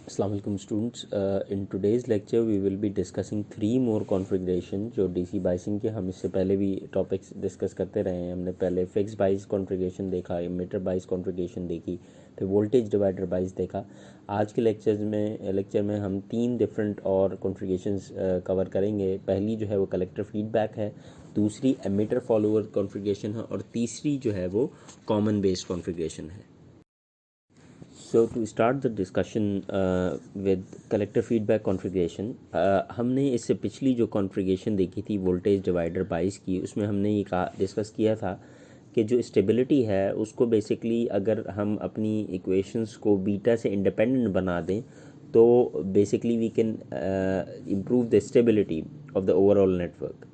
Assalamu alaikum students. In today's lecture we will be discussing three more configuration जो DC biasing के हम इससे पहले भी टॉपिक्स डिस्कस करते रहे हैं। हमने पहले फिक्स बाइस कॉन्फ़िगरेशन देखा, इमीटर बाइस कॉन्फ़िगरेशन देखी, फिर वोल्टेज डिवाइडर बाइस देखा। आज के लेक्चर में हम तीन डिफरेंट और कॉन्फ़िगरेशंस कवर करेंगे। पहली जो है वो कलेक्टर फीडबैक है, दूसरी एमीटर फॉलोअर कॉन्फ़िगरेशन है और तीसरी जो है वो कॉमन बेस कॉन्फ़िगरेशन है। So to start the discussion with collector feedback configuration, हमने इससे पिछली जो कॉन्फ़िगरेशन देखी थी वोल्टेज डिवाइडर बाइस की, उसमें हमने ये डिस्कस किया था कि जो स्टेबिलिटी है उसको बेसिकली अगर हम अपनी इक्वेशंस को बीटा से इंडिपेंडेंट बना दें तो basically we can improve the stability of the overall network.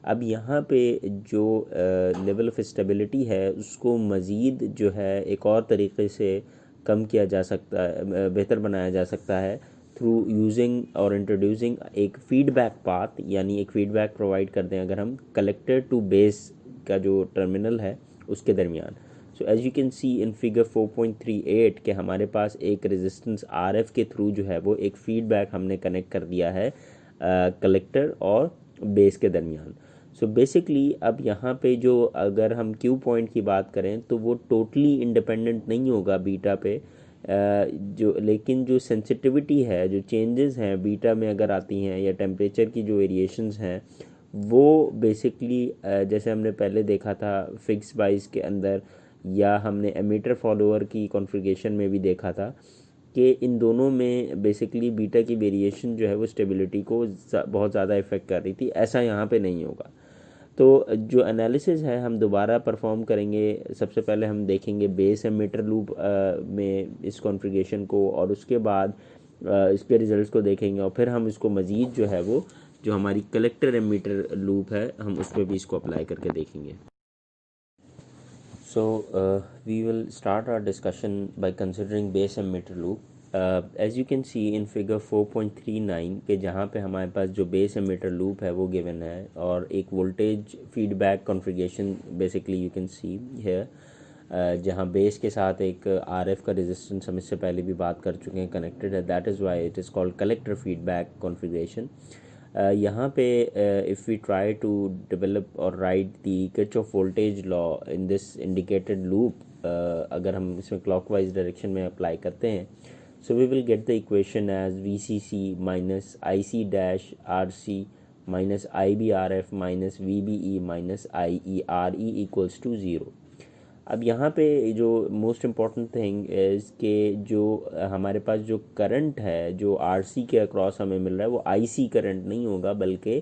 अब यहाँ पे जो लेवल ऑफ स्टेबिलिटी है उसको मज़ीद जो है एक और तरीके से कम किया जा सकता है, बेहतर बनाया जा सकता है थ्रू यूजिंग और इंट्रोड्यूसिंग एक फीडबैक पाथ, यानी एक फीडबैक प्रोवाइड करते हैं अगर हम कलेक्टर टू बेस का जो टर्मिनल है उसके दरमियान। So as you can see in figure 4.38 के हमारे पास एक रेजिस्टेंस RF के थ्रू जो है वो एक फीडबैक हमने कनेक्ट कर दिया है कलेक्टर और बेस के दरमियान। सो बेसिकली अब यहाँ पे जो अगर हम क्यू पॉइंट की बात करें तो वो टोटली इंडिपेंडेंट नहीं होगा बीटा पे, लेकिन जो सेंसिटिविटी है, जो चेंजेस हैं बीटा में अगर आती हैं या टेम्परेचर की जो वेरिएशंस हैं वो बेसिकली जैसे हमने पहले देखा था फिक्स बाइस के अंदर या हमने एमीटर फॉलोअर की कॉन्फ़िगरेशन में भी देखा था कि इन दोनों में बेसिकली बीटा की वेरिएशन जो है वो स्टेबिलिटी को बहुत ज़्यादा इफ़ेक्ट कर रही थी। ऐसा यहाँ पे नहीं होगा। तो जो एनालिसिस है हम दोबारा परफॉर्म करेंगे। सबसे पहले हम देखेंगे बेस एमीटर लूप में इस कॉन्फ़िगरेशन को और उसके बाद इसके रिजल्ट्स को देखेंगे और फिर हम इसको मज़ीद जो है वो जो हमारी कलेक्टर एमीटर लूप है हम उस पर भी इसको अप्लाई करके देखेंगे। So we will start our discussion by considering base emitter loop. As you can see in figure 4.39 के जहाँ पे हमारे पास जो बेस एमीटर लूप है वो गिवन है और एक voltage feedback configuration basically you can सी है जहाँ बेस के साथ एक RF का रेजिस्टेंस हम इससे पहले भी बात कर चुके हैं कनेक्टेड है। That is why it is called collector feedback configuration. यहाँ पे if we try to develop और write the Kirchhoff voltage law in this indicated loop, अगर हम इसमें क्लॉकवाइज डायरेक्शन में अप्लाई करते हैं so we will get the equation as VCC minus IC dash RC minus IBRF minus VBE minus IERE equals to 0। अब यहाँ पे जो मोस्ट इम्पॉर्टेंट थिंग इज़ कि जो हमारे पास जो करंट है जो RC के अक्रॉस हमें मिल रहा है वो IC करंट नहीं होगा बल्कि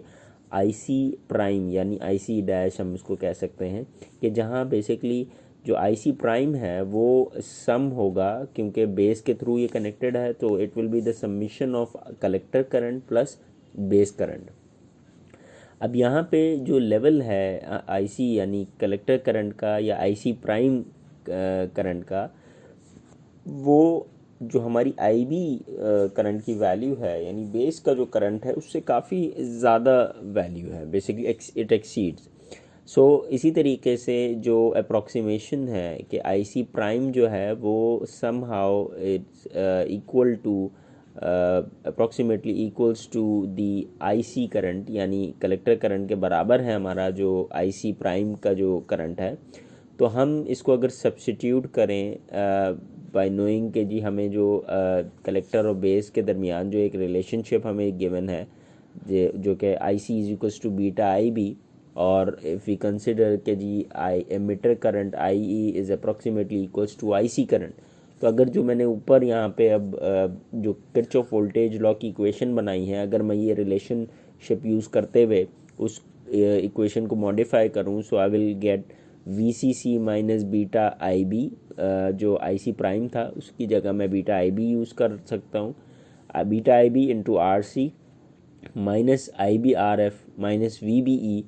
IC प्राइम यानी IC डैश हम इसको कह सकते हैं कि जहाँ बेसिकली जो IC प्राइम है वो सम होगा क्योंकि बेस के थ्रू ये कनेक्टेड है तो it will be the summation of collector current plus base current. अब यहाँ पे जो लेवल है IC यानी कलेक्टर करंट का या IC प्राइम करंट का, वो जो हमारी IB करंट की वैल्यू है यानी बेस का जो करंट है उससे काफ़ी ज़्यादा वैल्यू है, बेसिकली इट एक्सीड्स। सो इसी तरीके से जो अप्रॉक्सीमेशन है कि IC प्राइम जो है वो some how it's equal to approximately equals to the IC current यानी कलेक्टर करंट के बराबर है हमारा जो IC प्राइम का जो करंट है। तो हम इसको अगर सब्स्टिट्यूट करें बाय नोइंग कि जी हमें जो कलेक्टर और बेस के दरमियान जो एक रिलेशनशिप हमें गिवन है जो कि IC is equals to beta IB और इफ़ वी कंसिडर कि the emitter current IE is approximately equals to IC current, तो अगर जो मैंने ऊपर यहाँ पे अब जो किरचॉफ वोल्टेज लॉ की इक्वेशन बनाई है अगर मैं ये रिलेशनशिप यूज़ करते हुए उस इक्वेशन को मॉडिफाई करूँ so I will get VCC minus beta IB, जो IC प्राइम था उसकी जगह मैं बीटा IB यूज़ कर सकता हूँ, beta IB into RC minus IBRF minus VBE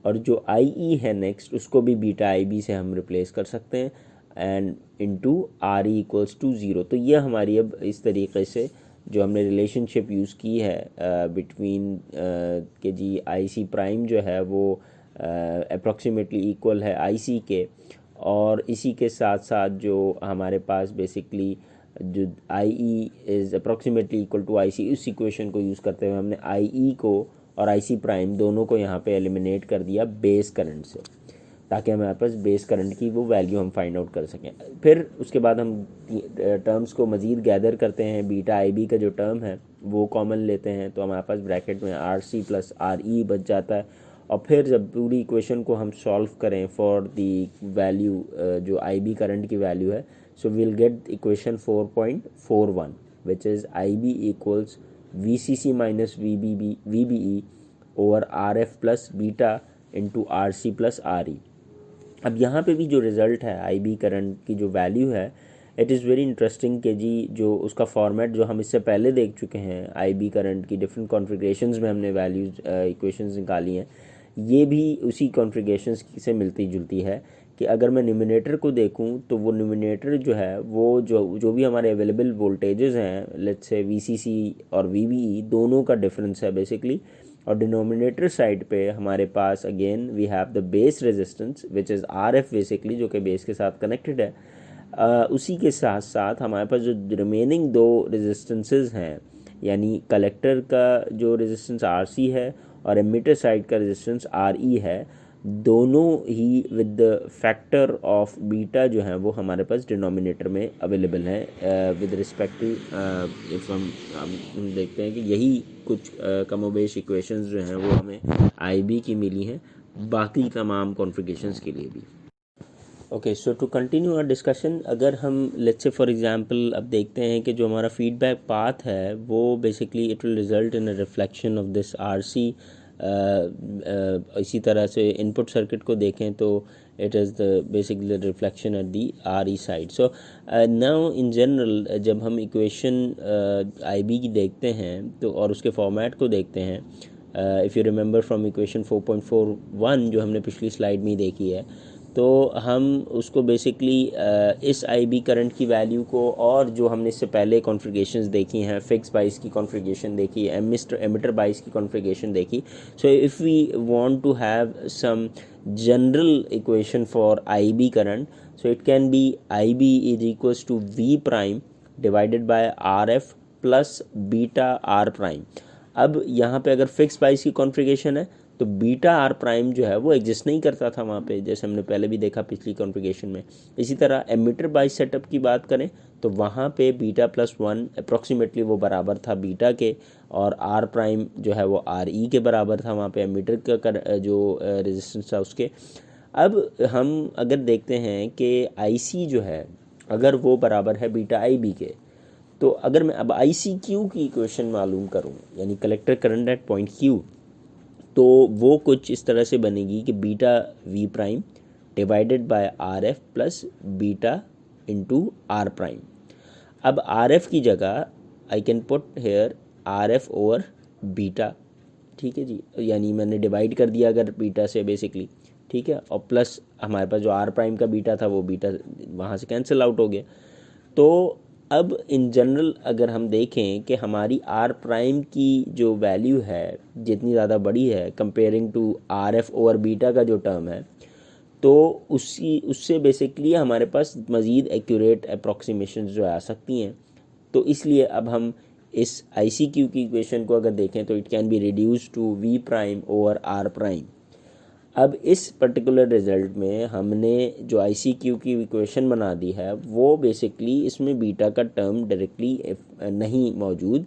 और जो IE है नेक्स्ट उसको भी बीटा IB से हम रिप्लेस कर सकते हैं and into RE equals to 0। तो ये हमारी अब इस तरीके से जो हमने रिलेशनशिप यूज़ की है बिटवीन के जी IC प्राइम जो है वो अप्रॉक्सीमेटली इक्वल है IC के, और इसी के साथ साथ जो हमारे पास बेसिकली जो आई E is approximately equal to I सी, इस इक्वेशन को यूज़ करते हुए हमने आई ई को और आई सी प्राइम दोनों को यहाँ पे एलिमिनेट कर दिया बेस करंट से, ताकि हमारे पास बेस करंट की वो वैल्यू हम फाइंड आउट कर सकें। फिर उसके बाद हम टर्म्स को मज़ीद गैदर करते हैं, बीटा आई बी का जो टर्म है वो कॉमन लेते हैं, तो हमारे पास ब्रैकेट में R C plus R E बच जाता है। और फिर जब पूरी इक्वेशन को हम सॉल्व करें फॉर दी वैल्यू जो आई बी करंट की वैल्यू है, so we'll get equation 4.41 which is I B equals V C C minus V B E over R F plus beta into R C plus R E. अब यहाँ पे भी जो result है I B current की जो value है, it is very interesting कि जी जो उसका फॉर्मेट जो हम इससे पहले देख चुके हैं, आई बी करंट की डिफरेंट कॉन्फ़िगरेशंस में हमने वैल्यूज इक्वेशंस निकाली हैं, ये भी उसी कॉन्फ़िगरेशंस से मिलती जुलती है कि अगर मैं न्यूमिनेटर को देखूं तो वो न्यूमिनेटर जो है वो जो भी हमारे अवेलेबल वोल्टेजेस हैं, लेट्स से वी सी सी और वी बी ई दोनों का डिफरेंस है बेसिकली। और डिनोमिनेटर साइड पे हमारे पास again we have the base resistance which is R F basically, जो कि बेस के साथ कनेक्टेड है। उसी के साथ साथ हमारे पास जो रिमेनिंग दो रेजिस्टेंसेस हैं, यानी कलेक्टर का जो रेजिस्टेंस आर सी है और एमिटर साइड का रेजिस्टेंस आर ई है, दोनों ही with the factor of beta जो है वो हमारे पास डिनोमिनेटर में अवेलेबल है विद रिस्पेक्ट टू, इफ़ हम देखते हैं कि यही कुछ कमोबेश इक्वेशंस जो हैं वो हमें आई बी की मिली हैं बाकी तमाम कॉन्फ़िगरेशंस के लिए भी। Okay, so to continue our discussion, अगर हम लेट्स से फॉर एग्जांपल अब देखते हैं कि जो हमारा फीडबैक पाथ है वो basically it will result in a reflection of this R C. इसी तरह से इनपुट सर्किट को देखें तो it is the basically reflection at the R E side. So now in general जब हम इक्वेशन आई बी की देखते हैं तो और उसके फॉर्मेट को देखते हैं, if you remember from equation 4.41 जो हमने पिछली स्लाइड में ही देखी है, तो हम उसको बेसिकली इस आई बी करंट की वैल्यू को और जो हमने इससे पहले कॉन्फ़िगरेशंस देखी हैं, फिक्स बाइस की कॉन्फ़िगरेशन देखी, एमिटर बाइस की कॉन्फ़िगरेशन देखी। So if we want to have some general equation for I B current, so it can be I B is equals to V prime divided by R F plus beta R prime. अब यहाँ पे अगर fix बाइस की configuration है तो beta R prime जो है वो एग्जिस्ट नहीं करता था वहाँ पे, जैसे हमने पहले भी देखा पिछली कॉन्फ़िगरेशन में। इसी तरह एमिटर बाइस सेटअप की बात करें तो वहाँ पे बीटा प्लस वन अप्रॉक्सीमेटली वो बराबर था बीटा के, और आर प्राइम जो है वो आर ई के बराबर था वहाँ पे एमिटर का जो रेजिस्टेंस था उसके। अब हम अगर देखते हैं कि आई सी जो है अगर वो बराबर है बीटा आई बी के, तो अगर मैं अब आई सी क्यू की इक्वेशन मालूम करूँ, यानी collector current at point Q, तो वो कुछ इस तरह से बनेगी कि beta V prime divided by R F plus beta into R prime. अब आर एफ की जगह I can put here R F over beta, ठीक है जी, यानी मैंने डिवाइड कर दिया अगर बीटा से बेसिकली, ठीक है, और प्लस हमारे पास जो आर प्राइम का बीटा था वो बीटा वहाँ से कैंसिल आउट हो गया। तो अब इन जनरल अगर हम देखें कि हमारी आर प्राइम की जो वैल्यू है जितनी ज़्यादा बड़ी है comparing to R F over beta का जो टर्म है, तो उससे बेसिकली हमारे पास मज़ीद एक्यूरेट अप्रॉक्सीमेशन जो आ सकती हैं। तो इसलिए अब हम इस आई सी क्यू की इक्वेशन को अगर देखें तो it can be reduce to V prime over R prime. अब इस पर्टिकुलर रिज़ल्ट में हमने जो आई सी क्यू की इक्वेशन बना दी है वो बेसिकली इसमें बीटा का टर्म डायरेक्टली नहीं मौजूद,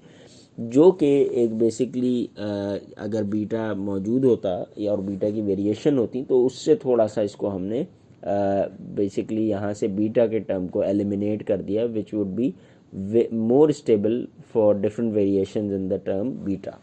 जो कि एक बेसिकली अगर बीटा मौजूद होता या और बीटा की वेरिएशन होती तो उससे थोड़ा सा इसको हमने बेसिकली यहाँ से बीटा के टर्म को एलिमिनेट कर दिया, which would be more stable for different variations in the term beta.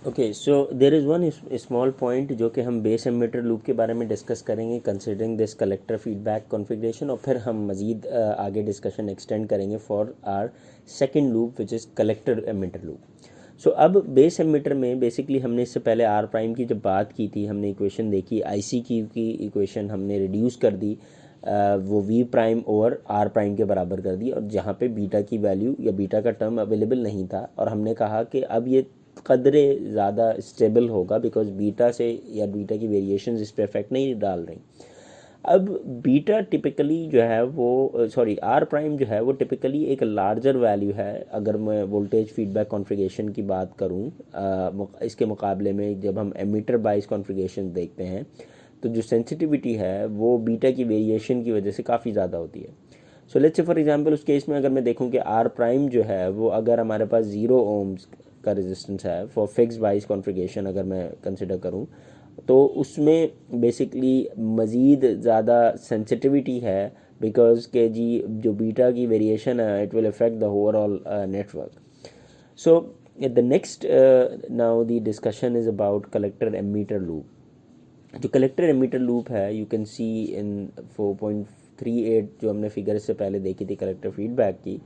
Okay, so there is one small point जो कि हम बेस एमिटर लूप के बारे में डिस्कस करेंगे considering this collector feedback configuration, और फिर हम मज़ीद आगे डिस्कशन एक्सटेंड करेंगे for our second loop which is collector emitter loop. So अब बेस एमिटर में बेसिकली हमने इससे पहले आर प्राइम की जब बात की थी, हमने इक्वेशन देखी आई सी क्यू की इक्वेशन हमने रिड्यूस कर दी, वो V prime over R prime के बराबर कर दी, और जहाँ पे बीटा की वैल्यू या बीटा का टर्म अवेलेबल नहीं था, और हमने कहा कि अब ये कदरे ज़्यादा स्टेबल होगा बिकॉज बीटा से या बीटा की वेरिएशंस इस पर इफेक्ट नहीं डाल रही। अब बीटा टिपिकली जो है वो सॉरी आर प्राइम जो है वो टिपिकली एक लार्जर वैल्यू है। अगर मैं वोल्टेज फीडबैक कॉन्फ़िगरेशन की बात करूं, इसके मुकाबले में जब हम एमीटर बाइस कॉन्फ़िगरेशन देखते हैं तो जो सेंसिटिविटी है वो बीटा की वेरिएशन की वजह से काफ़ी ज़्यादा होती है। So let's say for example उस केस में अगर मैं देखूं कि आर प्राइम जो है वो अगर हमारे पास 0 ओम्स का रेजिस्टेंस है फॉर फिक्स बाइस कॉन्फ़िगरेशन अगर मैं कंसिडर करूं, तो उसमें बेसिकली मज़ीद ज़्यादा सेंसिटिविटी है, बिकॉज के जी जो बीटा की वेरिएशन है it will affect the overall network. So the next now the discussion is about collector emitter loop. जो कलेक्टर एमीटर लूप है यू कैन सी इन 4.38 जो हमने फिगर से पहले देखी थी कलेक्टर फीडबैक की।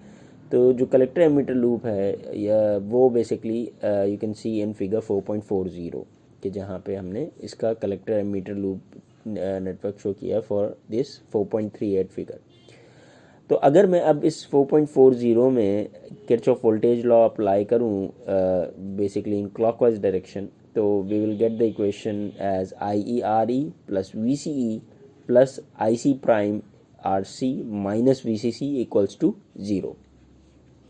तो जो कलेक्टर एमीटर लूप है या वो basically you can see in figure 4.40 कि जहाँ पे हमने इसका collector emitter loop network show किया फॉर दिस 4.38 फिगर। तो अगर मैं अब इस 4.40 में किरचॉफ वोल्टेज लॉ अप्लाई करूँ बेसिकली इन क्लॉकवाइज डायरेक्शन, तो we will get the equation as I E R E plus V C E plus I C prime R C minus V C C equals to 0।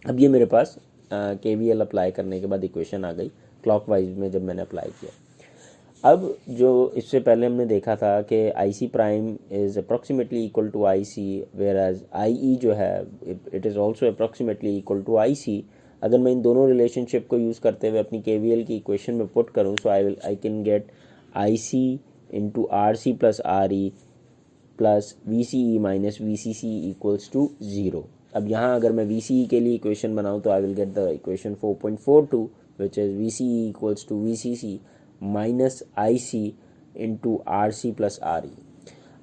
अब ये मेरे पास के V L apply करने के बाद equation आ गई clockwise में जब मैंने अप्लाई किया। अब जो इससे पहले हमने देखा था कि I C prime is approximately equal to I C, whereas I E जो है it is also approximately equal to I C. अगर मैं इन दोनों रिलेशनशिप को यूज़ करते हुए अपनी के वी एल की इक्वेशन में पुट करूँ, so I can get I C into R C plus R E plus V C E minus V C C equals to 0। अब यहाँ अगर मैं वी सी ई के लिए इक्वेशन बनाऊँ तो I will get the equation 4.42 which is V C E equals to V C C minus I C into R C plus R E.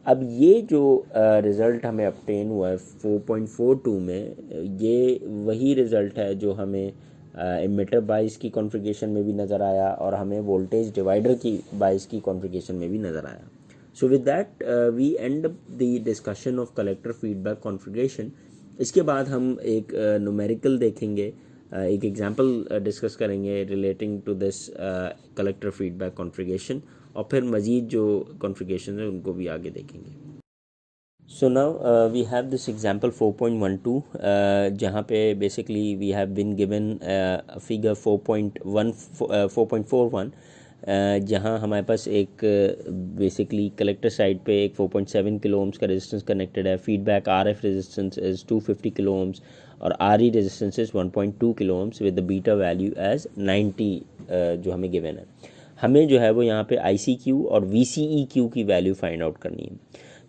अब ये जो रिज़ल्ट हमें अपटेन हुआ है 4.42 में, ये वही रिज़ल्ट है जो हमें एमिटर बाइस की कॉन्फ़िगरेशन में भी नज़र आया और हमें वोल्टेज डिवाइडर की बाइस की कॉन्फ़िगरेशन में भी नज़र आया। So with that we end the discussion of collector feedback configuration. इसके बाद हम एक न्यूमेरिकल देखेंगे, एक एग्जांपल डिस्कस करेंगे relating to this collector feedback configuration, और फिर मज़ीद जो कॉन्फ़िगरेशन है उनको भी आगे देखेंगे। So now we have this example 4.12 जहाँ पे basically we have been given figure 4.41 जहाँ हमारे पास एक बेसिकली कलेक्टर साइड पे एक 4.7 किलो ओम्स का रेजिस्टेंस कनेक्टेड है। Feedback R F resistance is 250 kilo ohms और R E resistance is 1.2 kilo ohms with the beta value as 90 जो हमें गिवन है। हमें जो है वो यहाँ पे आई सी क्यू और वी सी ई क्यू की वैल्यू फाइंड आउट करनी है।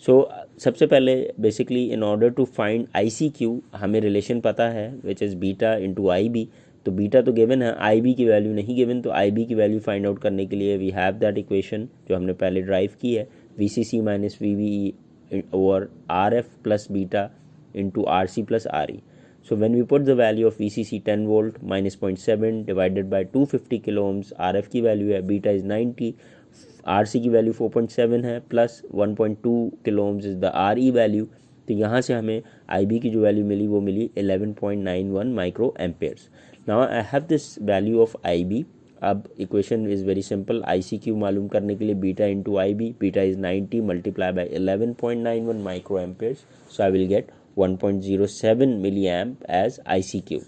सो सबसे पहले basically in order to find I C Q हमें रिलेशन पता है which is beta into I B. तो बीटा तो गिवन है, आई बी की वैल्यू नहीं गिवन, तो आई बी की वैल्यू फाइंड आउट करने के लिए वी हैव दैट इक्वेशन जो हमने पहले ड्राइव की है, V C C minus V V E over R F plus beta into R C plus R E. So when we put the value of VCC 10 volt minus 0.7 divided by 250 kilo ohms, RF की value है beta is 90, RC की value 4.7 है plus 1.2 kilo ohms is the RE value. तो यहाँ से हमें IB की जो वैल्यू मिली वो मिली 11.91 micro amperes. Now I have this value of IB। अब equation is very simple, ICQ मालूम करने के लिए beta into IB, beta is 90 multiply by 11.91 micro amperes, so I will get 1.07 milli amp as ICQ।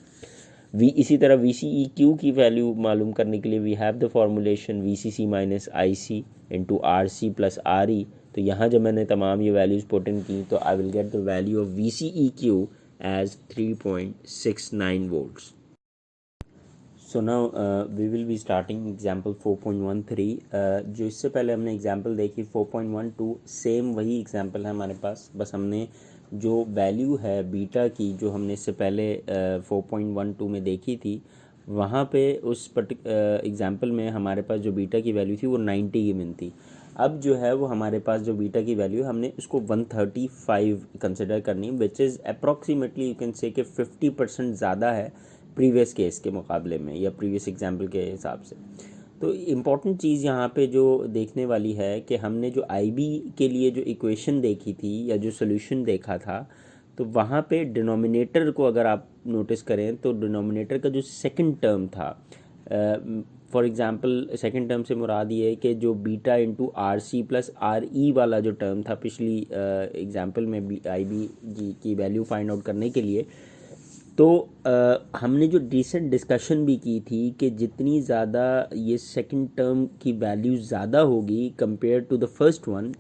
इसी तरह VCEQ की value मालूम करने के लिए we have the formulation VCC minus IC into RC plus RE। तो यहाँ जब मैंने तमाम ये वैल्यूज़ पुट इन की तो I will get the value of VCEQ as 3.69 volts. So now we will be starting example 4.13। जो इससे पहले हमने एग्जाम्पल देखी 4.12, सेम वही एग्जाम्पल है हमारे पास, बस हमने जो वैल्यू है बीटा की जो हमने इससे पहले 4.12 में देखी थी, वहाँ पे उस एग्जाम्पल में हमारे पास जो बीटा की वैल्यू थी वो 90 गिवन थी। अब जो है वो हमारे पास जो बीटा की वैल्यू है हमने उसको 135 कंसिडर करनी, which is approximately you can say कि 50% ज़्यादा है प्रीवियस केस के मुकाबले में या प्रीवियस एग्जाम्पल के हिसाब से। तो इम्पॉर्टेंट चीज़ यहाँ पे जो देखने वाली है कि हमने जो IB के लिए जो इक्वेशन देखी थी या जो सोल्यूशन देखा था, तो वहाँ पे डिनोमिनेटर को अगर आप नोटिस करें तो डिनोमिनेटर का जो सेकंड टर्म था फॉर एग्जांपल सेकंड टर्म से मुराद ये है कि जो beta into R C plus R E वाला जो टर्म था पिछली एग्जांपल में आई बी की वैल्यू फाइंड आउट करने के लिए, तो हमने जो रिसेंट डिस्कशन भी की थी कि जितनी ज़्यादा ये सेकंड टर्म की वैल्यू ज़्यादा होगी compare to the first one,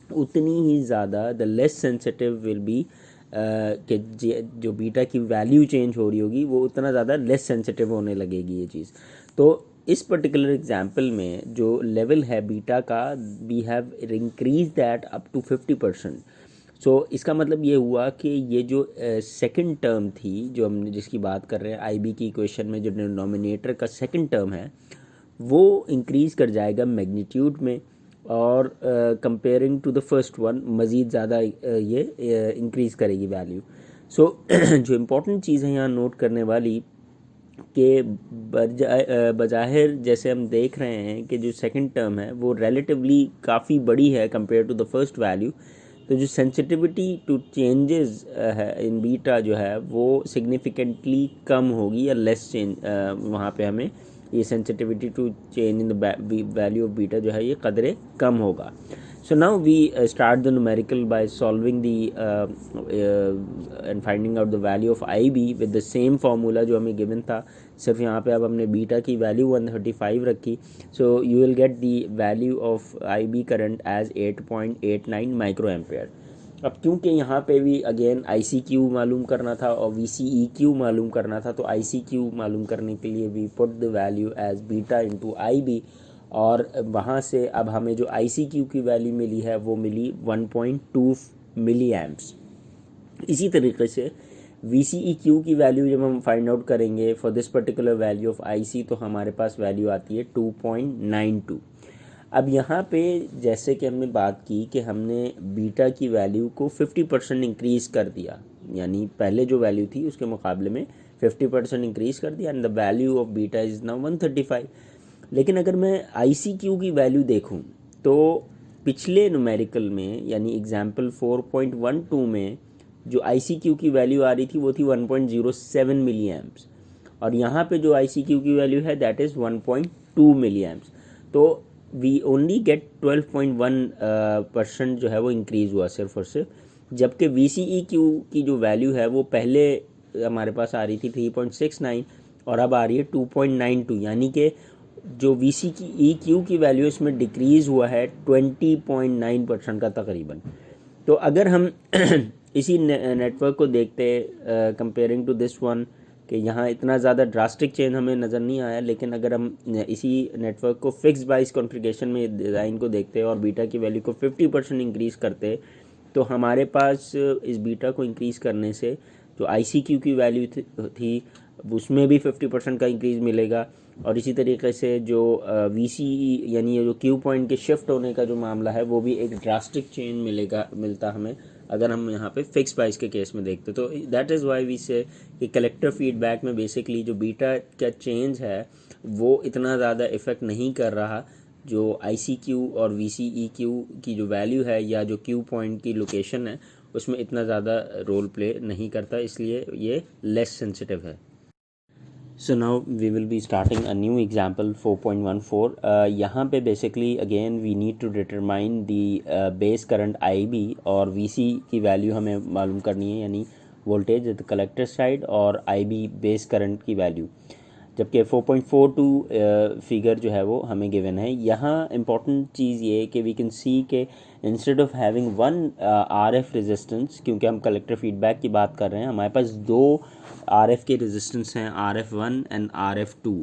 उतनी ही ज़्यादा the less sensitive will be कि जो बीटा की वैल्यू चेंज हो रही होगी वो उतना ज़्यादा लेस सेंसिटिव होने लगेगी ये चीज़। तो इस पर्टिकुलर एग्जांपल में जो लेवल है बीटा का, we have increase that up to 50%। सो इसका मतलब ये हुआ कि ये जो सेकंड टर्म थी जो हमने जिसकी बात कर रहे हैं आई बी की इक्वेशन में, जो डिनोमिनेटर का सेकंड टर्म है वो इंक्रीज़ कर जाएगा मैग्नीट्यूड में, और comparing to the first one मज़ीद ज़्यादा ये इंक्रीज़ करेगी वैल्यू। सो जो इम्पोर्टेंट चीज़ है यहाँ नोट करने वाली कि बज़ाहिर जैसे हम देख रहे हैं कि जो सेकंड टर्म है वो रिलेटिवली काफ़ी बड़ी है compare to the first value, तो जो सेंसिटिविटी टू चेंजेस है इन बीटा जो है वो सिग्निफिकेंटली कम होगी या लेस चेंज, वहाँ पे हमें ये sensitivity to change in the value of beta जो है ये कदरे कम होगा। So now we start the numerical by solving the and finding out the value of I B with the same formula जो हमें गिवन था, सिर्फ यहाँ पे अब हमने बीटा की वैल्यू 135 रखी। So you will get the value of I B current as 8.89 micro ampere. अब क्योंकि यहाँ पे भी अगेन आई सी क्यू मालूम करना था और वी सी ई क्यू मालूम करना था, तो आई सी क्यू मालूम करने के लिए we put the value as beta into I B, और वहाँ से अब हमें जो आई सी क्यू की वैल्यू मिली है वो मिली 1.2 मिली एम्प्स। इसी तरीके से वी सी ई क्यू की वैल्यू जब हम फाइंड आउट करेंगे for this particular value of I C, तो हमारे पास वैल्यू आती है 2.92। अब यहाँ पे जैसे कि हमने बात की कि हमने बीटा की वैल्यू को 50% इंक्रीज़ कर दिया, यानी पहले जो वैल्यू थी उसके मुकाबले में 50% इंक्रीज़ कर दिया, and the value of beta is now 135। लेकिन अगर मैं आई सी क्यू की वैल्यू देखूँ तो पिछले न्यूमेरिकल में यानी एग्जाम्पल 4.12 में जो आई सी क्यू की वैल्यू आ रही थी वो थी 1.07 मिली एम्प्स, और यहाँ पे जो आई सी क्यू की वैल्यू है दैट इज़ 1.2 मिली एम्प्स। तो वी ओनली गेट 12.1% जो है वो इंक्रीज़ हुआ सिर्फ और सिर्फ, जबकि वी सी ई क्यू की जो वैल्यू है वो पहले हमारे पास आ रही थी 3.69 और अब आ रही है 2.92, यानी कि जो वी सी की ई क्यू की वैल्यू इसमें डिक्रीज़ हुआ है 20.9% का तकरीबन। तो अगर हम इसी नेटवर्क को देखते कंपेयरिंग टू दिस वन कि यहाँ इतना ज़्यादा ड्रास्टिक चेंज हमें नज़र नहीं आया, लेकिन अगर हम इसी नेटवर्क को फिक्स बाइस कॉन्फ़िगरेशन में डिज़ाइन को देखते और बीटा की वैल्यू को 50% इंक्रीज़ करते, तो हमारे पास इस बीटा को इंक्रीज़ करने से जो आई सी क्यू की वैल्यू थी उसमें भी 50% का इंक्रीज़ मिलेगा, और इसी तरीके से जो वी सी यानी जो क्यू पॉइंट के शिफ्ट होने का जो मामला है वो भी एक ड्रास्टिक चेंज मिलता हमें अगर हम यहाँ पे फिक्स प्राइस के केस में देखते। तो दैट इज़ वाई वी से कि कलेक्टर फीडबैक में बेसिकली जो बीटा का चेंज है वो इतना ज़्यादा इफ़ेक्ट नहीं कर रहा जो आई सी क्यू और वी सी ई क्यू की जो वैल्यू है या जो क्यू पॉइंट की लोकेशन है उसमें इतना ज़्यादा रोल प्ले नहीं करता, इसलिए ये लेस सेंसिटिव है। So now we will be starting a new example 4.14. यहाँ पे basically again we need to determine the base current IB और VC की वैल्यू हमें मालूम करनी है, यानी voltage at the collector side और IB बेस करंट की वैल्यू, जबकि 4.42 फिगर जो है वो हमें गिवन है। यहाँ इम्पॉर्टेंट चीज़ ये है कि वी कैन सी के instead of having one RF resistance, क्योंकि हम कलेक्टर फीडबैक की बात कर रहे हैं, हमारे पास दो RF के रेजिस्टेंस हैं, RF1 एंड RF2।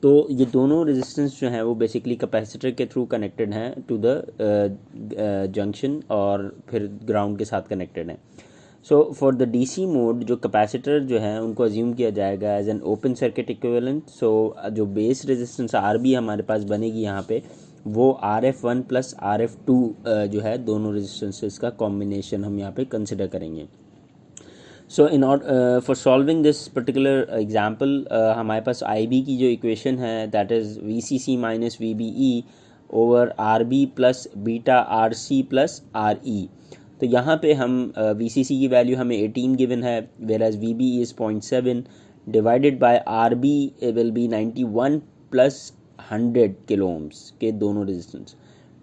तो ये दोनों रेजिस्टेंस जो हैं वो बेसिकली कैपेसिटर के थ्रू कनेक्टेड हैं टू द जंक्शन और फिर ग्राउंड के साथ कनेक्टेड हैं। So for the DC mode जो कैपेसिटर जो है उनको अज्यूम किया जाएगा as an open circuit equivalent. So जो बेस रेजिस्टेंस RB हमारे पास बनेगी यहाँ पे वो RF1 प्लस RF2 जो है दोनों रेजिस्टेंसेस का कॉम्बिनेशन हम यहाँ पे कंसिडर करेंगे। So in order for solving this particular example हमारे पास IB की जो इक्वेशन है that is VCC minus VBE over RB plus beta RC plus RE। तो यहाँ पे हम VCC की वैल्यू हमें 18 गिवन है, where as VBE is 0.7 divided by RB will be 91 plus 100 kilo ohms के दोनों रेजिस्टेंस,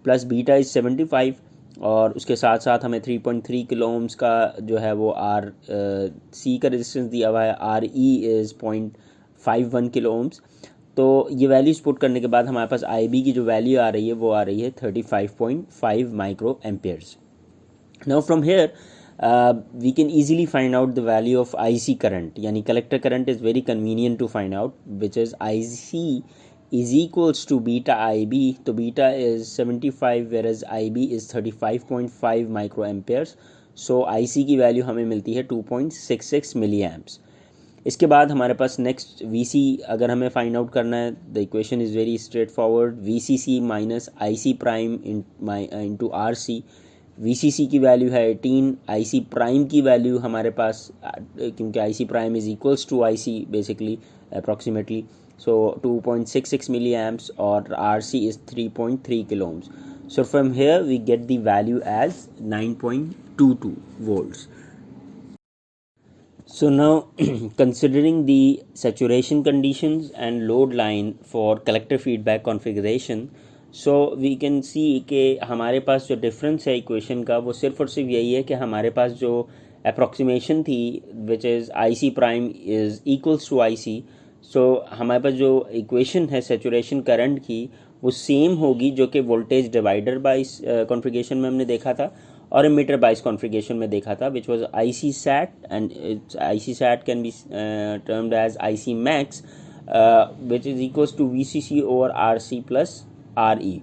प्लस बीटा इज़ 75, और उसके साथ साथ हमें 3.3 किलो ओम्स का जो है वो आर सी का रेजिस्टेंस दिया हुआ है, R E is 0.51 kilo ohms. तो ये वैल्यूज पुट करने के बाद हमारे पास आई बी की जो वैल्यू आ रही है वो आ रही है 35.5 micro amperes. Now from here we can easily find out the value of IC current, यानी collector current is very convenient to find out, which is IC is equals to beta IB. तो beta is 75 whereas IB is 35.5 microamperes. So IC की value हमें मिलती है 2.66 milliamps. इसके बाद हमारे पास next VC अगर हमें फाइंड आउट करना है, the equation is very straight forward, VCC minus IC prime into RC। VCC की वैल्यू है 18, IC प्राइम की वैल्यू हमारे पास क्योंकि IC prime is equals to IC basically approximately, so 2.66 milli amps, और RC is 3.3 kilo ohms. So from here we get the value as 9.22 volts. So now considering the saturation conditions and load line for collector feedback configuration, so we can see कि हमारे पास जो difference है equation का वो सिर्फ और सिर्फ यही है कि हमारे पास जो अप्रॉक्सीमेशन थी which is IC prime is equals to IC, so हमारे पास जो इक्वेशन है सेचुरेशन करंट की वो सेम होगी जो कि वोल्टेज डिवाइडर बाइस कॉन्फ़िगरेशन में हमने देखा था और एमीटर बाइस कॉन्फ़िगरेशन में देखा था, which was IC sat, and IC sat can be termed as IC max, which is equals to VCC over RC plus RE.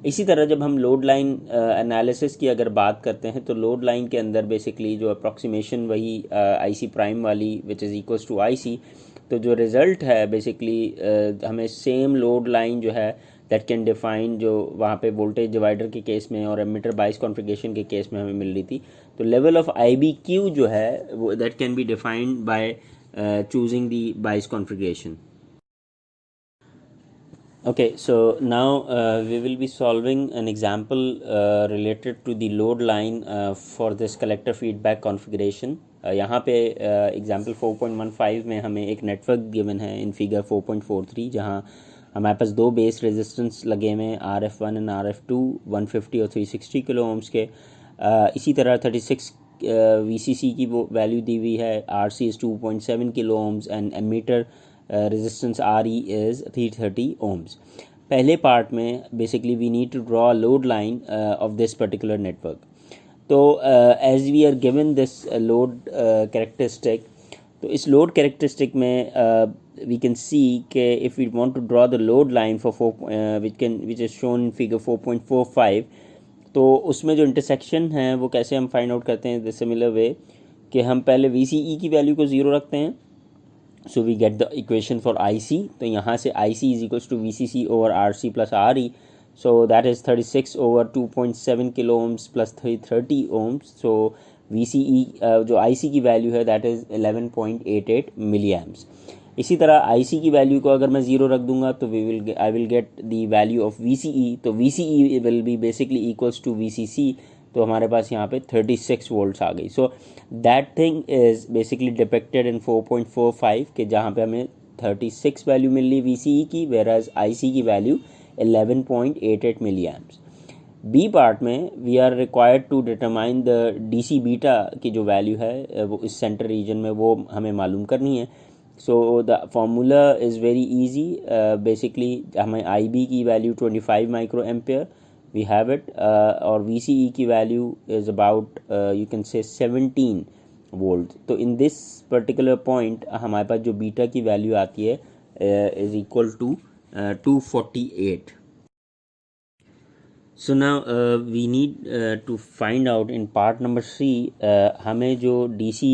इसी तरह जब हम लोड लाइन एनालिसिस की अगर बात करते हैं तो लोड लाइन के अंदर बेसिकली जो अप्रॉक्सीमेशन वही IC प्राइम वाली which is equals to IC, तो जो रिज़ल्ट है बेसिकली हमें सेम लोड लाइन जो है दैट कैन डिफाइन जो वहाँ पे वोल्टेज डिवाइडर के केस में और एमीटर बाइस कॉन्फ़िगरेशन के केस में हमें मिल रही थी। तो लेवल ऑफ IBQ जो है वो that can be defined by choosing the bias configuration. Okay, so now we will be solving an example related to the load line for this collector feedback configuration. यहाँ पे example 4.15 में हमें एक network given है in figure 4.43, जहाँ हमारे पास दो base resistance लगे हुए हैं RF1 एंड RF2 150 और 360 किलो ओम्स के. इसी तरह 36 VCC की वो वैल्यू दी हुई है, RC is 2.7 kilo ohms and emitter resistance RE is 330 ohms. पहले पार्ट में basically we need to draw load line of this particular network. तो as we are given this load characteristic, तो इस load characteristic में we can see कि if we want to draw the load line for which is shown in figure 4.45, तो उसमें जो intersection है वो कैसे हम फाइंड आउट करते हैं द सिमिलर वे कि हम पहले VCE की वैल्यू को 0 रखते हैं. So we get the equation for IC. तो यहाँ से IC is equals to VCC over RC plus RE. So that is 36 over 2.7 kilo ohms plus 330 ohms. So VCE जो IC की वैल्यू है that is 11.88 milliamps. इसी तरह IC की value को अगर मैं 0 रख दूंगा तो I will get the value of VCE. तो VCE will be basically equals to VCC. तो हमारे पास यहाँ पे 36 वोल्ट्स आ गई. So that thing is basically depicted in 4.45 के जहाँ पे हमें 36 वैल्यू मिल रही VCE की, वेराज IC की value 11.88 milli amps. B part में we are required to determine the DC beta की जो वैल्यू है वो इस सेंटर रीजन में वो हमें मालूम करनी है. So the formula is very easy. Basically हमें IB की value 25 micro ampere we have it, और VCE की value is about you can say 17 volt. तो इन दिस पर्टिकुलर पॉइंट हमारे पास जो बीटा की वैल्यू आती है is equal to 248. So now we need to find out in part number C, हमें जो DC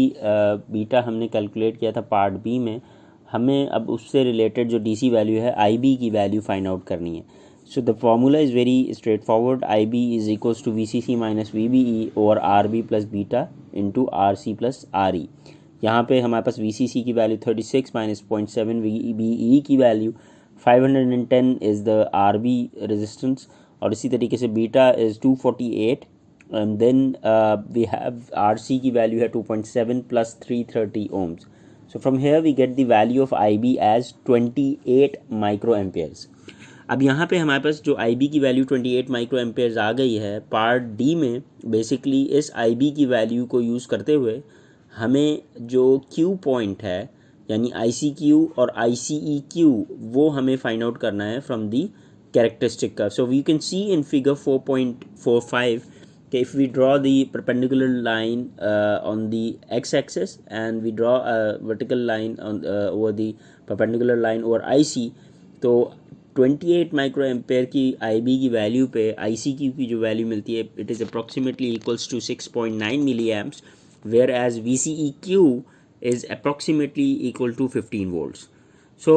बीटा हमने कैलकुलेट किया था पार्ट B में, हमें अब उससे रिलेटेड जो DC वैल्यू है IB की वैल्यू फाइंड आउट करनी है. So the formula is very straightforward. IB is equals to VCC minus VBE over RB plus beta into RC plus RE. यहाँ पे हमारे पास VCC की वैल्यू 36 minus 0.7 VBE की value 510 is the RB resistance, और इसी तरीके से beta is 248 and then we have RC की वैल्यू है 2.7 plus 330 ohms. So from here we get the value of IB as 28 microamperes. अब यहाँ पे हमारे पास जो आई बी की वैल्यू 28 माइक्रो एम्पेयर्स आ गई है, पार्ट डी में बेसिकली इस आई बी की वैल्यू को यूज़ करते हुए हमें जो क्यू पॉइंट है यानी आई सी क्यू और आई सी ई क्यू वो हमें फाइंड आउट करना है from the characteristic curve. So we can see in figure 4.45 that if we draw the perpendicular line on the x-axis and we draw a vertical line on over the perpendicular line over IC, तो 28 micro ampere की IB की value पे ICQ की जो value मिलती है it is approximately equals to 6.9 milli amps, where as VCEQ is approximately equal to 15 volts. So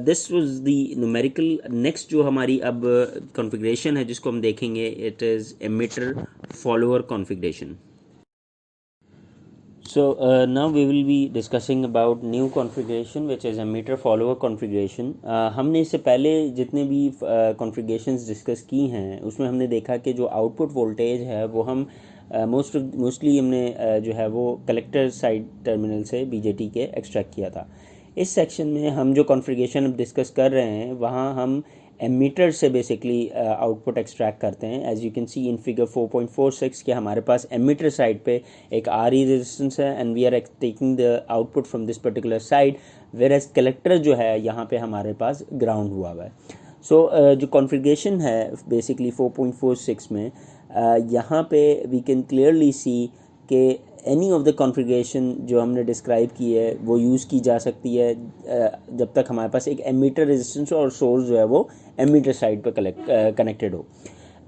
this was the numerical. Next जो हमारी अब कॉन्फ़िगरेशन है जिसको हम देखेंगे it is emitter follower configuration. So now we will be discussing about new configuration which is emitter follower configuration. हमने इससे पहले जितने भी configurations डिस्कस की हैं उसमें हमने देखा कि जो आउटपुट वोल्टेज है वो हम मोस्टली हमने जो है वो कलेक्टर साइड टर्मिनल से बीजेटी के एक्सट्रैक्ट किया था. इस सेक्शन में हम जो कॉन्फ़िगरेशन अब डिस्कस कर रहे हैं वहाँ हम एमीटर से बेसिकली आउटपुट एक्सट्रैक्ट करते हैं. As you can see in figure 4.46 के हमारे पास एमीटर साइड पे एक RE रेजिस्टेंस है and we are taking the output from this particular side, where as collector जो है यहाँ पे हमारे पास ग्राउंड हुआ हुआ है. सो जो कॉन्फ़िगरेशन है बेसिकली 4.46 में यहाँ पे वी कैन क्लियरली सी कि एनी ऑफ द कॉन्फ़िगरेशन जो हमने डिस्क्राइब की है वो यूज़ की जा सकती है जब तक हमारे पास एक एमीटर रेजिस्टेंस और सोर्स जो है वो एमीटर साइड पर कनेक्टेड हो.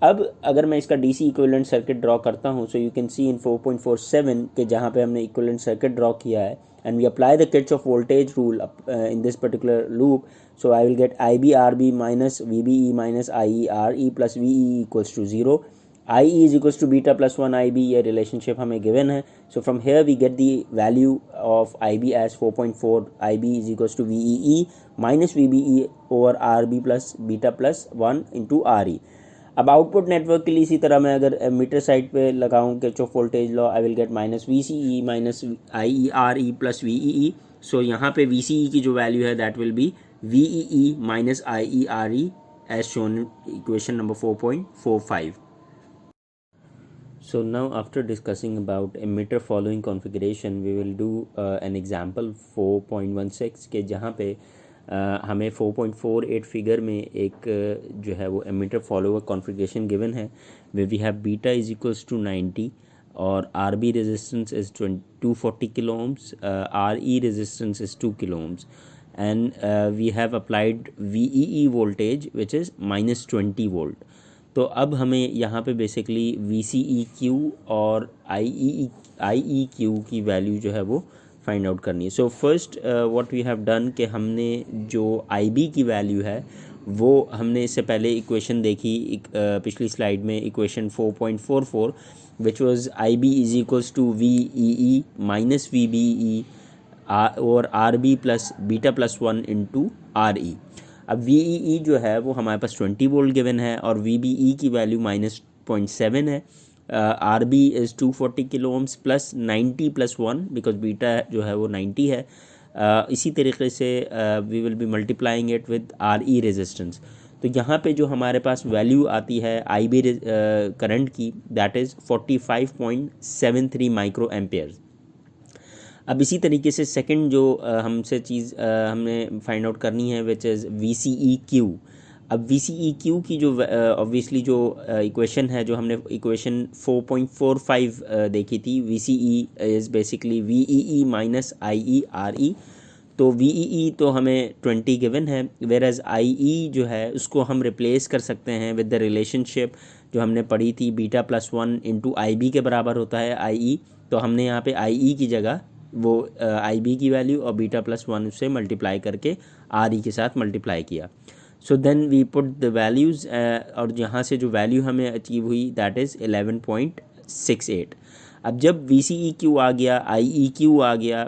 अब अगर मैं इसका DC इक्विवेलेंट सर्किट ड्रॉ करता हूँ, सो यू कैन सी इन 4.47 के जहाँ पे हमने इक्विवेलेंट सर्किट ड्रॉ किया है and we apply the Kirchhoff voltage rule in this particular loop. So I will get IBRB minus VBE minus IERE plus VEE equals to 0. IE is equals to beta plus 1 IB, ये relationship हमें given है. So from here we get the value of IB as 4.4 IB is equals to VEE minus VBE over RB plus beta plus 1 into RE. अब output network के लिए इसी तरह मैं अगर मीटर साइड पे लगाऊं Kirchhoff voltage law, I will get minus VCE minus IERE plus VEE. So यहाँ पे VCE की जो वैल्यू है that will be VEE minus IERE as shown equation number 4.45. So now after discussing about emitter following configuration we will do an example 4.16 के जहाँ पे हमें 4.48 figure में एक जो है वो emitter follower configuration given है where we have beta is equals to 90 और RB resistance is 240 kilo ohms, RE resistance is 2 kilo ohms and we have applied VEE voltage which is minus 20 volt. तो अब हमें यहाँ पे basically VCEQ और IEQ की value जो है वो फाइंड आउट करनी है. So first what we have done कि हमने जो IB की वैल्यू है वो हमने इससे पहले इक्वेशन देखी पिछली स्लाइड में equation 4.44 which was IB is equals to VEE minus VBE और RB plus beta plus 1 into RE. अब VEE जो है वो हमारे पास 20 वोल्ट गिवन है और VBE की वैल्यू माइनस 0.7 है. RB is 240 kilo ohms plus 90 plus 1 because beta जो है वो 90 है. इसी तरीके से we will be multiplying it with RE resistance. तो यहाँ पे जो हमारे पास वैल्यू आती है IB करंट की दैट इज़ 45.73 माइक्रो एम्पेयर्स. अब इसी तरीके से सेकंड जो हमसे चीज़ हमने फाइंड आउट करनी है विच इज़ VCEQ. अब VCEQ की जो ऑब्वियसली जो इक्वेशन है जो हमने इक्वेशन 4.45 देखी थी, VCE is basically VEE minus IERE. तो VEE तो हमें 20 गिवन है, वेयर एज IE जो है उसको हम रिप्लेस कर सकते हैं विद द रिलेशनशिप जो हमने पढ़ी थी बीटा प्लस 1 इंटू IB के बराबर होता है IE. तो हमने यहाँ पे IE की जगह वो IB की वैल्यू और बीटा प्लस 1 उससे मल्टीप्लाई करके RE के साथ मल्टीप्लाई किया. So then we put the values और यहाँ से जो वैल्यू हमें अचीव हुई दैट इज़ 11.68. अब जब VCEQ आ गया, IEQ आ गया,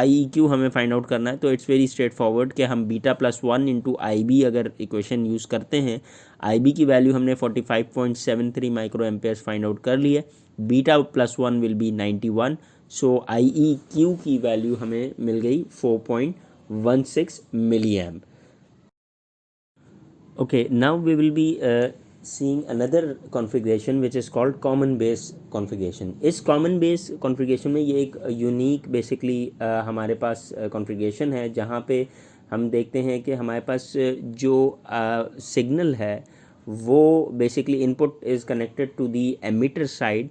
IEQ हमें फाइंड आउट करना है तो इट्स वेरी स्ट्रेट फॉरवर्ड कि हम बीटा प्लस 1 इंटू IB अगर इक्वेशन यूज़ करते हैं, IB की वैल्यू हमने 45.73 माइक्रो एम्पेयर्स फाइंड आउट कर ली है, beta plus 1 will be 91. So IEQ की वैल्यू हमें मिल गई 4.16 milli amp. Okay, now we will be seeing another configuration which is called common base configuration. इस common base configuration में ये एक यूनिक बेसिकली हमारे पास configuration है जहाँ पे हम देखते हैं कि हमारे पास जो सिग्नल है वो basically input is connected to the emitter side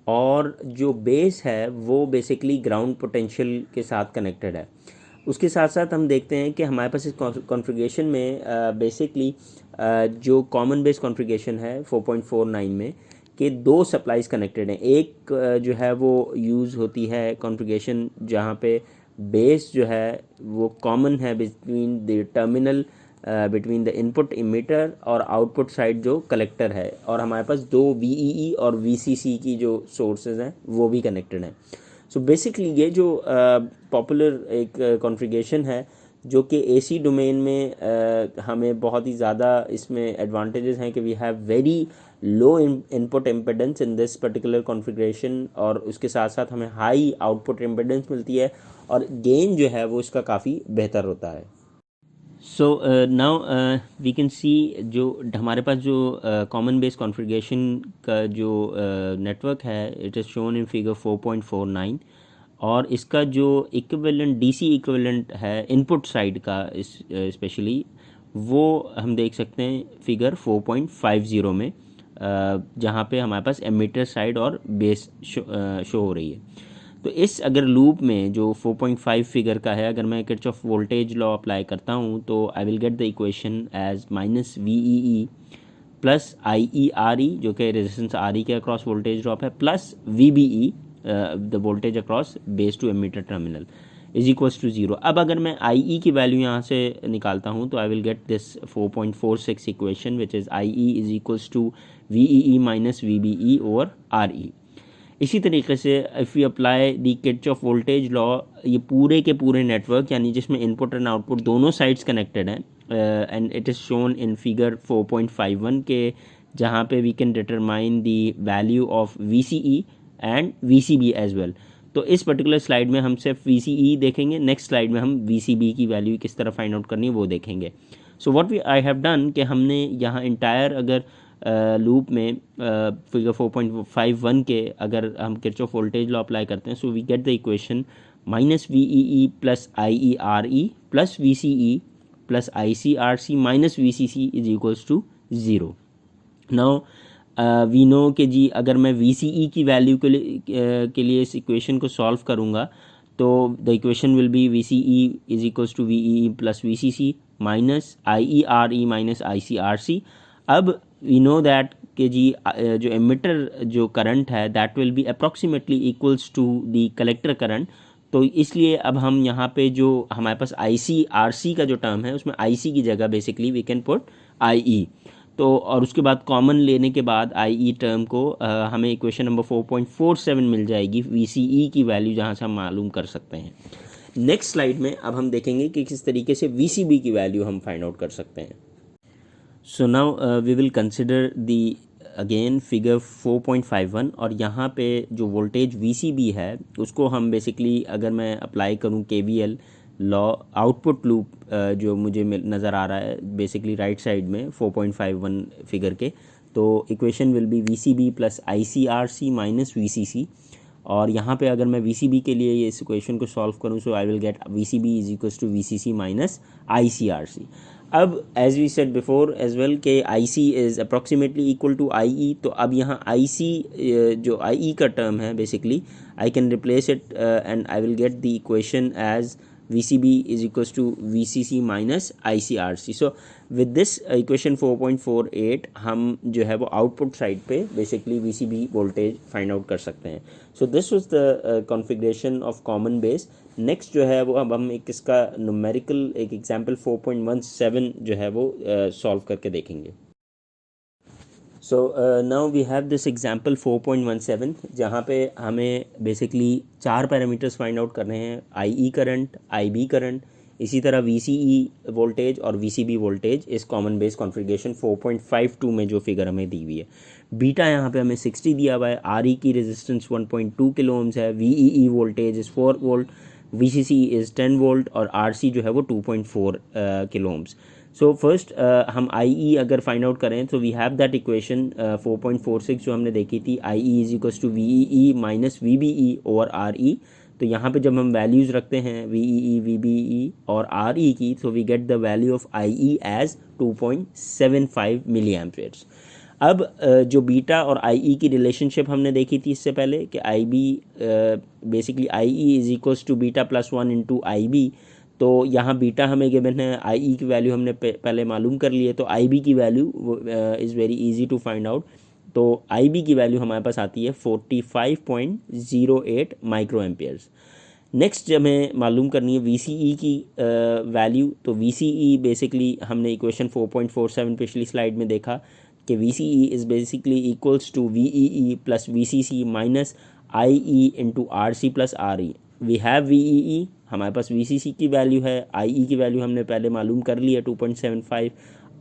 और जो बेस है वो बेसिकली ग्राउंड पोटेंशियल के साथ कनेक्टेड है। उसके साथ साथ हम देखते हैं कि हमारे पास इस कॉन्फ़िगरेशन में बेसिकली जो कॉमन बेस कॉन्फ़िगरेशन है 4.49 में कि दो सप्लाईज कनेक्टेड हैं। एक जो है वो यूज़ होती है कॉन्फ़िगरेशन जहाँ पे बेस जो है वो कॉमन है between the terminal between the input emitter और आउटपुट साइड जो कलेक्टर है, और हमारे पास दो VEE और VCC की जो सोर्सेज हैं वो भी कनेक्टेड हैं। सो बेसिकली ये जो पॉपुलर एक कॉन्फ़िगरेशन है जो कि AC डोमेन में हमें बहुत ही ज़्यादा इसमें एडवांटेजेस हैं कि we have very low input impedance in this particular configuration, और उसके साथ साथ हमें हाई आउटपुट इम्पिडेंस मिलती है और गेन जो है वो इसका काफ़ी बेहतर होता है। So now we can see जो हमारे पास जो कॉमन बेस कॉन्फ़िगरेशन का जो नेटवर्क है it is shown in figure 4.49, और इसका जो इक्विवेलेंट DC इक्विवेलेंट है इनपुट साइड का स्पेशली वो हम देख सकते हैं फिगर 4.50 में, जहाँ पे हमारे पास एमीटर साइड और बेस शो हो रही है। तो इस अगर लूप में जो 4.5 फिगर का है, अगर मैं किरचॉफ वोल्टेज लॉ अप्लाई करता हूँ तो I will get the equation as -VEE plus IERE जो कि रेजिस्टेंस RE के अक्रॉस वोल्टेज ड्रॉप है, plus VBE the voltage across base to emitter terminal is equals to 0। अब अगर मैं IE की वैल्यू यहाँ से निकालता हूँ तो I will get this 4.46 equation which is IE is equals to VEE minus VBE over RE। इसी तरीके से if you apply the Kirchhoff voltage law ये पूरे के पूरे नेटवर्क यानी जिसमें इनपुट एंड आउटपुट दोनों साइड्स कनेक्टेड हैं, and it is shown in figure 4.51 के जहाँ पे we can determine the value of VCE and VCB as well. तो इस पर्टिकुलर स्लाइड में हम सिर्फ VCE देखेंगे, नेक्स्ट स्लाइड में हम VCB की वैल्यू किस तरह फाइंड आउट करनी है वो देखेंगे। So what we I have done कि हमने यहाँ इंटायर अगर लूप में फिगर 4.51 के अगर हम किरचॉफ वोल्टेज लॉ अप्लाई करते हैं so we get the equation -VEE plus IERE plus VCE plus ICRC minus VCC is equals to 0। Now we know कि जी अगर मैं VCE की वैल्यू के लिए इस इक्वेशन को सॉल्व करूँगा तो the equation will be VCE is equals to VEE plus VCC minus IERE minus ICRC। अब वी नो दैट कि जी जो एमिटर जो करंट है that will be approximately equals to the collector current, तो इसलिए अब हम यहाँ पे जो हमारे पास ICRC का जो टर्म है उसमें IC की जगह basically we can put IE। तो और उसके बाद कॉमन लेने के बाद IE टर्म को हमें इक्वेशन नंबर 4.47 मिल जाएगी VCE की वैल्यू जहाँ से हम मालूम कर सकते हैं। नेक्स्ट स्लाइड में अब हम देखेंगे कि किस तरीके से VCB की वैल्यू हम फाइंड आउट कर सकते हैं। So now we will consider the again figure 4.51, और यहाँ पे जो वोल्टेज VCB है उसको हम बेसिकली अगर मैं अप्लाई करूँ KVL लॉ आउटपुट लूप जो मुझे नज़र आ रहा है बेसिकली राइट साइड में 4.51 फिगर के, तो equation will B VCB plus ICRC minus VCC, और यहाँ पे अगर मैं VCB के लिए ये इस इक्वेशन को सॉल्व करूँ so I will get VCB is equals to VCC minus ICRC। अब as we said before as well के IC is approximately equal to IE, तो अब यहाँ IC जो IE का टर्म है basically I can replace it and I will get the equation as VCB is equals to VCC minus ICRC। So with this equation 4.48 हम जो है वो आउटपुट साइड पे basically VCB voltage find out कर सकते हैं। So this was the configuration of common base. Next जो है वो अब हम एक इसका न्यूमेरिकल एक एग्जांपल 4.17 जो है वो सॉल्व करके देखेंगे। So now we have this example 4.17 जहाँ पे हमें बेसिकली 4 पैरामीटर्स फाइंड आउट करने हैं, IE करंट, IB करंट, इसी तरह VCE वोल्टेज और VCB वोल्टेज इस कॉमन बेस कॉन्फ़िगरेशन 4.52 में जो फिगर हमें दी हुई है। बीटा यहाँ पे हमें 60 दिया हुआ है, RE की रेजिस्टेंस 1.2 किलो ओम्स है, VEE voltage is 4 volt, VCC is 10 volt और RC जो है वो 2.4 किलो ओम्स। सो फर्स्ट हम आई ई अगर फाइंड आउट करें तो वी हैव दैट इक्वेशन 4.46 जो हमने देखी थी, I E is equals to V E minus V B E over R E. तो यहाँ पे जब हम वैल्यूज़ रखते हैं V E V B E और आर ई की, तो we get the value of I E as 2.75 milli amperes. अब जो बीटा और आई ई की रिलेशनशिप हमने देखी थी इससे पहले कि I B basically I E is equals to beta plus 1 into I B. तो यहाँ बीटा हमें गिवन है, आई ई की वैल्यू हमने पहले मालूम कर ली है, तो आई बी की value is very easy to find out. तो आई बी की वैल्यू हमारे पास आती है 45.08 माइक्रो एम्पियर्स। नेक्स्ट हमें मालूम करनी है वी सी ई की वैल्यू। तो वी सी ई बेसिकली हमने इक्वेशन 4.47 पिछली स्लाइड में देखा कि V C E is basically equals to V E E plus V C C minus I E into R C plus R E. We have V E E, हमारे पास we C सी की value है, आई ई की value हमने पहले मालूम कर ली है 2.75,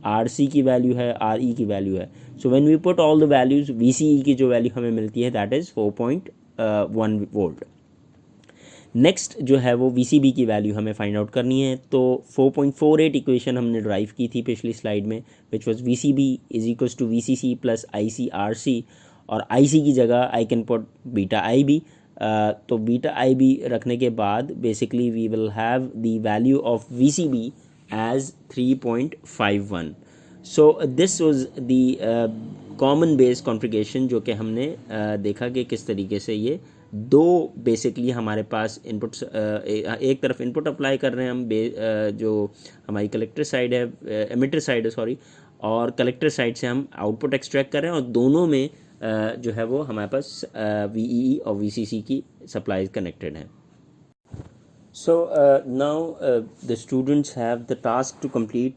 आर सी की वैल्यू है, आर ई की वैल्यू है। So when we put all the values, V C E की जो वैल्यू हमें मिलती है दैट इज़ 4.1 वोल्ट। नेक्स्ट जो है वो वी सी बी की वैल्यू हमें फाइंड आउट करनी है। तो 4.48 इक्वेशन हमने ड्राइव की थी पिछली स्लाइड में, which was V C B is equals to V C C plus I C R C, और आई सी की जगह I can put beta I B. तो बीटा आई बी रखने के बाद basically we will have the value of V C B as 3.51। So this was the common base configuration जो कि हमने देखा कि किस तरीके से ये दो बेसिकली हमारे पास इनपुट्स, एक तरफ इनपुट अप्लाई कर रहे हैं हम जो हमारी कलेक्टर साइड है, एमिटर साइड है सॉरी, और कलेक्टर साइड से हम आउटपुट एक्सट्रैक्ट कर रहे हैं, और दोनों में जो है वो हमारे पास वी ई ई और वी सी सी की सप्लाईज कनेक्टेड हैं। So now the students have the task to complete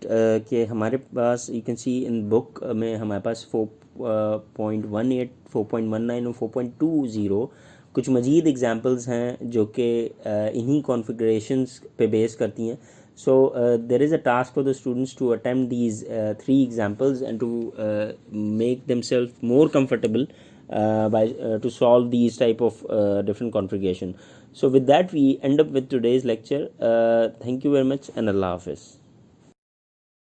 कि हमारे पास you can see in book में हमारे पास 4.18, 4.19 और 4.20 कुछ मज़ीद एग्जांपल्स हैं जो कि इन्हीं कॉन्फ़िगरेशंस पे बेस करती हैं। So there is a task for the students to attempt these 3 examples and to make themselves more comfortable by to solve these type of different configuration. So with that we end up with today's lecture. Thank you very much and Allah Hafiz.